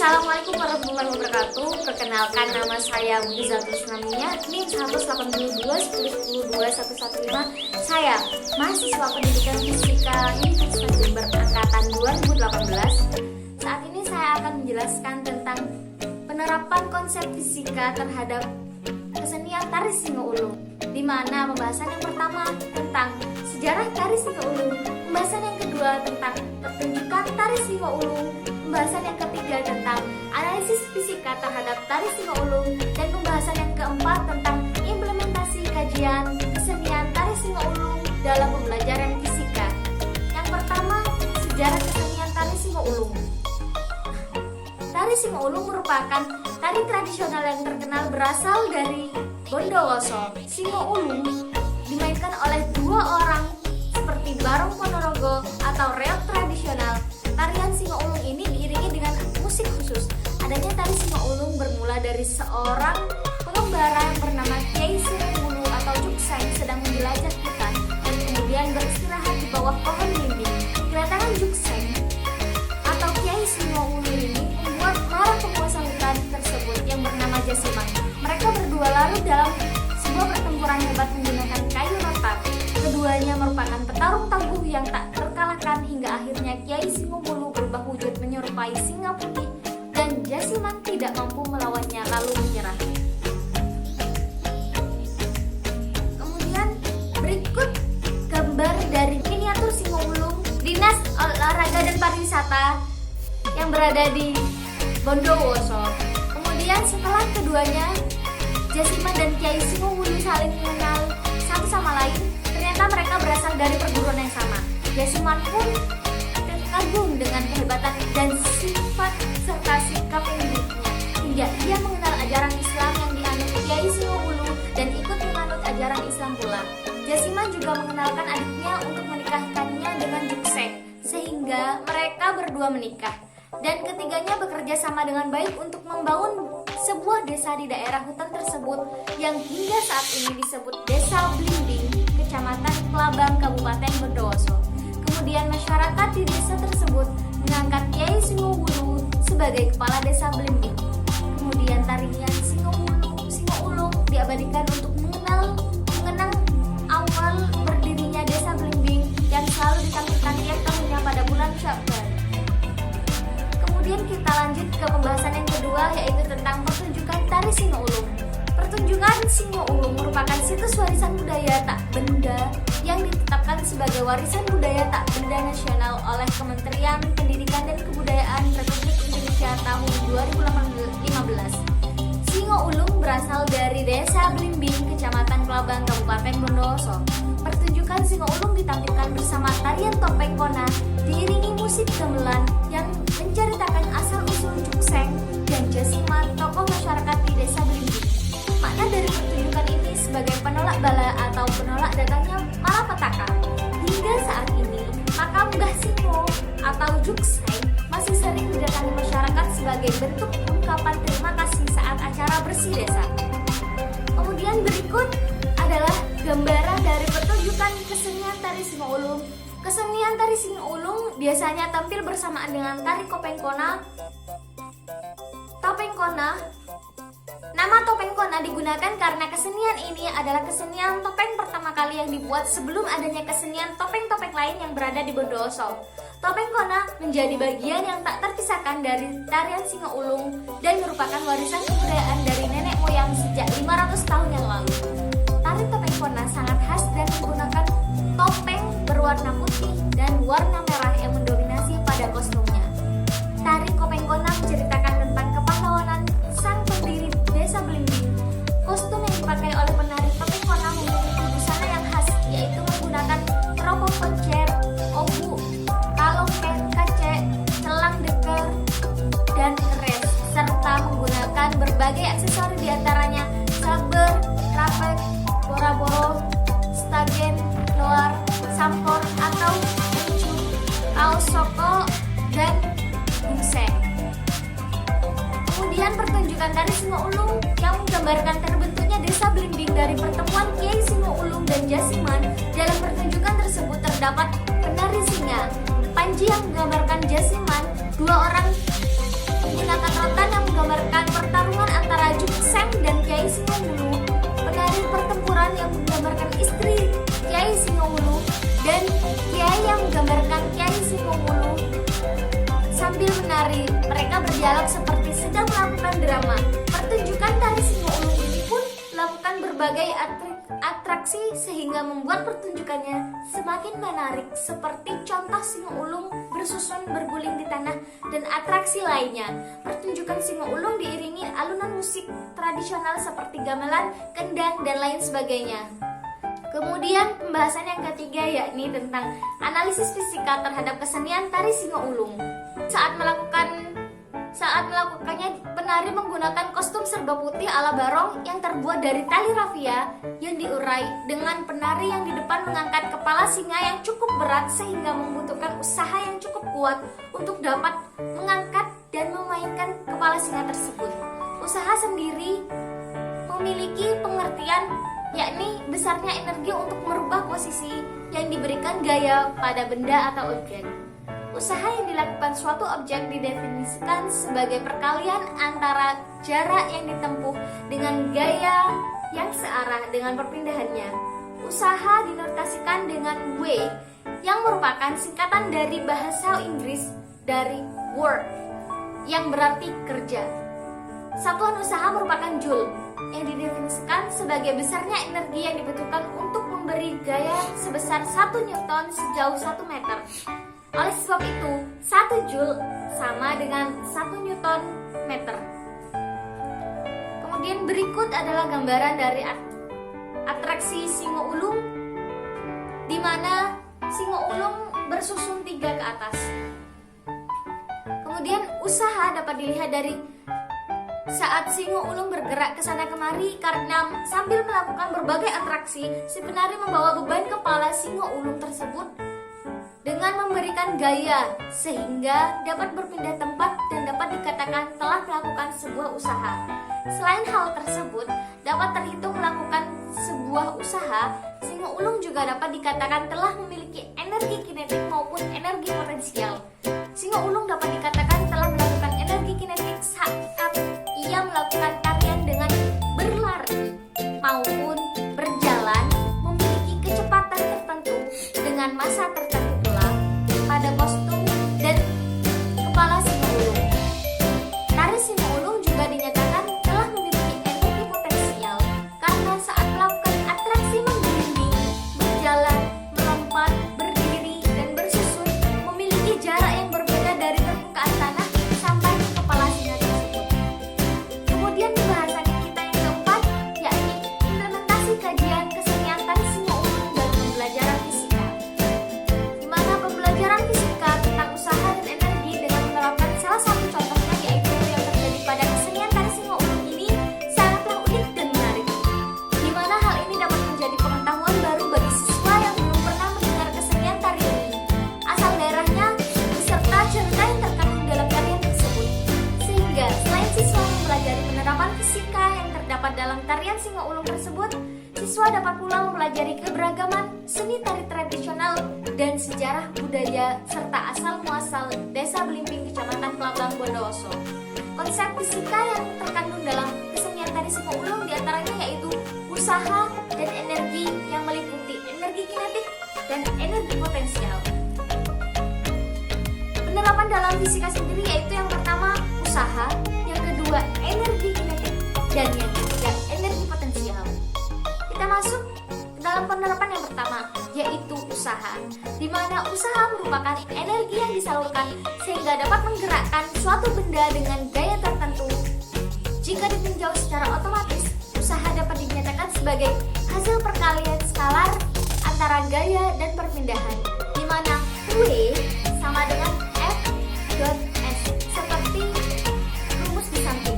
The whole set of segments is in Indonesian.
Assalamualaikum warahmatullahi wabarakatuh. Perkenalkan, nama saya Budi Zatus Namia, NIM 182102115. Saya mahasiswa pendidikan fisika Universitas Jember angkatan 2018. Saat ini saya akan menjelaskan tentang penerapan konsep fisika terhadap kesenian tari Singo Ulung, di mana pembahasan yang pertama tentang sejarah tari Singo Ulung, pembahasan yang kedua tentang pertunjukan tari Singo Ulung, pembahasan yang ketiga tentang analisis fisika terhadap tari Singo Ulung, dan pembahasan yang keempat tentang implementasi kajian kesenian tari Singo Ulung dalam pembelajaran fisika. Yang pertama, sejarah kesenian tari Singo Ulung. Tari Singo Ulung merupakan tari tradisional yang terkenal berasal dari Bondowoso. Singo Ulung dimainkan oleh dua orang seperti Barong Ponorogo atau reog tradisional. Tarian Singo Ulung ini diiringi dengan musik khusus. Adanya tari Singo Ulung bermula dari seorang pengembara yang bernama Kiai Singo atau Jukseng sedang menjelajah hutan dan kemudian beristirahat di bawah pohon belimbing. Kedatangan Jukseng atau Kiai Singo Ulung ini membuat marah penguasa hutan tersebut yang bernama Jasiman. Mereka berdua larut dalam sebuah pertempuran hebat menggunakan kayu rotan. Keduanya merupakan petarung tangguh yang tak terkalahkan hingga akhirnya Kiai Singo Ulung berubah wujud menyerupai singa putih dan Jasiman tidak mampu melawannya lalu menyerah. Kemudian berikut gambar dari miniatur Singo Ulung Dinas Olahraga dan Pariwisata yang berada di Bondowoso. Kemudian setelah keduanya Jasiman dan Kiai Singo Ulung saling mengenal satu sama lain, ternyata mereka berasal dari perguruan yang sama. Jasiman pun kagum dengan kehebatan dan sifat serta sikap yang dimilikinya, hingga ia mengenal ajaran Islam yang dianut Kiai Singo Ulung dan ikut menganut ajaran Islam pula. Jasiman juga mengenalkan adiknya untuk menikahkannya dengan Jukseng, sehingga mereka berdua menikah. Dan ketiganya bekerja sama dengan baik untuk membangun sebuah desa di daerah hutan tersebut yang hingga saat ini disebut Desa Blimbing, Kecamatan Kelabang, Kabupaten Bondowoso. Kemudian masyarakat di desa tersebut mengangkat Kiai Singo Ulung sebagai kepala desa Blimbing. Kemudian tarian Singo Ulung diabadikan untuk mengenang awal berdirinya desa Blimbing yang selalu ditampilkan tiap tahunnya pada bulan Syawal. Kemudian kita lanjut ke pembahasan yang kedua, yaitu tentang pertunjukan tari Singo Ulung. Pertunjukan Singo Ulung merupakan situs warisan budaya tak benda yang ditetapkan sebagai warisan budaya tak benda nasional oleh Kementerian Pendidikan dan Kebudayaan Republik Indonesia tahun 2015. Singo Ulung berasal dari Desa Blimbing, Kecamatan Kelabang, Kabupaten Bondowoso. Pertunjukan Singo Ulung ditampilkan bersama tarian topeng kona diiringi musik gamelan yang menceritakan asal-usul Jukseng dan Jasiman, tokoh masyarakat di Desa Blimbing. Makna dari pertunjukan ini sebagai penolak bala atau penolak datangnya malapetaka. Hingga saat ini, makam Mbah Singo atau Jukseng masih sering didatangi masyarakat sebagai bentuk ungkapan terima kasih saat acara bersih desa. Kemudian berikut adalah gambaran dari pertunjukan kesenian tari Singo Ulung. Kesenian tari Singo Ulung biasanya tampil bersamaan dengan tari Topeng Kona. Nama topeng kona digunakan karena kesenian ini adalah kesenian topeng pertama kali yang dibuat sebelum adanya kesenian topeng-topeng lain yang berada di Bondowoso. Topeng kona menjadi bagian yang tak terpisahkan dari tarian Singo Ulung dan merupakan warisan kebudayaan dari nenek moyang sejak 500 tahun yang lalu. Tari topeng kona sangat khas dan menggunakan topeng berwarna putih dan warna merah yang mendominasi pada kostumnya. Tari topeng kona menceritakan tentang kepahlawanan sang pendiri Desa Blimbing. Kostum yang dipakai oleh penari topeng kona memiliki busana yang khas, yaitu menggunakan teropong poncer, obu, kalung kace, selang deker, dan keres, serta menggunakan berbagai aksesori diantaranya saber, rapet, bora-boro, stagen, loar, sampor atau kuncup, kaos soko, dan bungseng. Kemudian pertunjukan tari Singo Ulung yang menggambarkan terbentuknya Desa Blimbing dari pertemuan Kiai Singo Ulung dan Jasiman. Dalam pertunjukan tersebut terdapat penari singa, Panji yang menggambarkan Jasiman, dua orang menggunakan rotan yang menggambarkan pertarungan antara Jukseng dan Kiai Singowulu, penari pertempuran yang menggambarkan istri Kiai Singowulu, dan Kiai yang menggambarkan Kiai Singowulu. Sambil menari, mereka berdialog seperti sedang melakukan drama. Pertunjukan tari Singowulu ini pun melakukan berbagai atraksi sehingga membuat pertunjukannya semakin menarik, seperti contoh Singoulung bersusun berguling di tanah dan atraksi lainnya. Pertunjukan Singoulung diiringi alunan musik tradisional seperti gamelan, kendang, dan lain sebagainya. Kemudian pembahasan yang ketiga yakni tentang analisis fisika terhadap kesenian tari Singoulung. Saat melakukannya, penari menggunakan kostum serba putih ala barong yang terbuat dari tali rafia yang diurai, dengan penari yang di depan mengangkat kepala singa yang cukup berat sehingga membutuhkan usaha yang cukup kuat untuk dapat mengangkat dan memainkan kepala singa tersebut. Usaha sendiri memiliki pengertian yakni besarnya energi untuk merubah posisi yang diberikan gaya pada benda atau objek. Usaha yang dilakukan suatu objek didefinisikan sebagai perkalian antara jarak yang ditempuh dengan gaya yang searah dengan perpindahannya. Usaha dinotasikan dengan W yang merupakan singkatan dari bahasa Inggris dari work yang berarti kerja. Satuan usaha merupakan joule yang didefinisikan sebagai besarnya energi yang dibutuhkan untuk memberi gaya sebesar 1 Newton sejauh 1 meter. Oleh sebab itu, 1 joule sama dengan 1 Newton meter. Kemudian berikut adalah gambaran dari atraksi Singoulung, di mana Singoulung bersusun 3 ke atas. Kemudian usaha dapat dilihat dari saat Singoulung bergerak ke sana kemari karena sambil melakukan berbagai atraksi, si penari membawa beban kepala Singoulung tersebut dengan memberikan gaya sehingga dapat berpindah tempat dan dapat dikatakan telah melakukan sebuah usaha. Selain hal tersebut, dapat terhitung melakukan sebuah usaha, Singoulung juga dapat dikatakan telah memiliki energi kinetik maupun energi potensial. Singoulung dapat dikatakan telah melakukan energi kinetik saat ia melakukan tarian dengan berlari maupun berjalan, memiliki kecepatan tertentu dengan massa tertentu pula pada kostum dan kepala Singoulung. Tari Singoulung juga dinyatakan telah memiliki energi potensial karena saat melakukan atraksi menggelinding, berjalan, melompat, berdiri, dan bersusun memiliki jarak yang berbeda dari permukaan tanah sampai ke kepala singa tersebut. Kemudian pembahasan kita yang keempat yakni implementasi kajian kesenian tari Singoulung dalam pembelajaran fisika, di mana pembelajaran fisika tentang usaha dan energi dengan menerapkan salah satu contohnya yaitu yang terjadi pada kesenian tari Singoulung ini sangatlah unik dan menarik, di mana hal ini dapat menjadi pengetahuan baru bagi siswa yang belum pernah mendengar kesenian tari ini, asal daerahnya beserta cerita yang terkandung dalam tarian tersebut. Sehingga selain siswa mempelajari penerapan fisika yang terdapat dalam tarian Singoulung tersebut, siswa dapat pula mempelajari keberagaman seni tari tradisional dan sejarah budaya serta asal muasal Desa Belimbing, Kecamatan Kelabang, Bondowoso. Konsep fisika yang terkandung dalam kesenian tari Singoulung diantaranya yaitu usaha dan energi yang meliputi energi kinetik dan energi potensial. Penerapan dalam fisika sendiri yaitu yang pertama usaha, yang kedua energi kinetik, dan yang ketiga energi potensial. Kita masuk ke dalam penerapan yang pertama yaitu usaha, di mana usaha merupakan energi yang disalurkan sehingga dapat menggerakkan suatu benda dengan gaya tertentu. Jika ditinjau secara otomatis, usaha dapat dinyatakan sebagai hasil perkalian skalar antara gaya dan perpindahan, di mana W sama dengan F dot S seperti rumus di samping.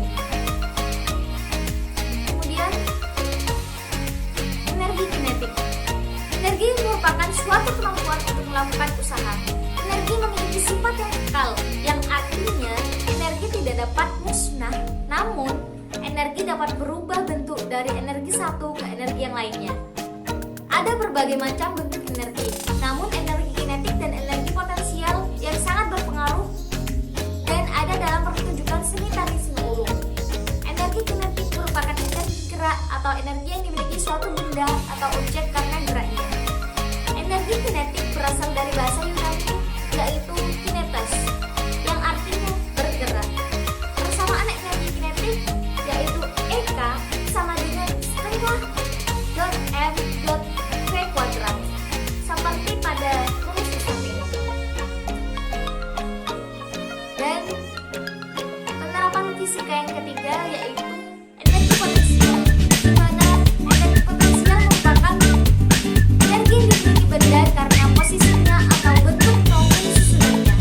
Kemudian energi kinetik. Energi merupakan suatu kemampuan untuk melakukan usaha. Energi memiliki sifat yang kekal, yang artinya energi tidak dapat musnah, namun energi dapat berubah bentuk dari energi satu ke energi yang lainnya. Ada berbagai macam bentuk energi, namun energi kinetik dan energi potensial yang sangat berpengaruh dan ada dalam pertunjukan seni Dan penerapan fisika yang ketiga yaitu energi potensial, di mana energi potensial merupakan energi yang dimiliki benda karena posisinya atau bentuk maupun susunannya.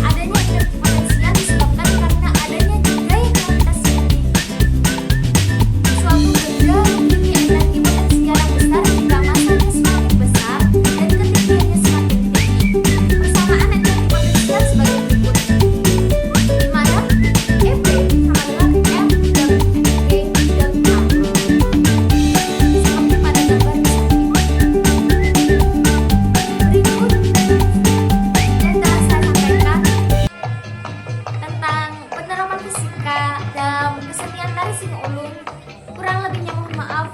Adanya energi potensial disebabkan karena adanya gaya gravitasi bumi. Suatu benda memiliki energi potensial yang besar jika masanya semakin besar dan ketinggiannya semakin tinggi. Persamaan energi potensial sebagai berikut, di mana F sama dengan F dan G dan A. Seperti pada gambar di samping. Berikut dan telah saya sampaikan tentang penerapan fisika dalam kesenian tari sing ulung. Kurang lebihnya mohon maaf.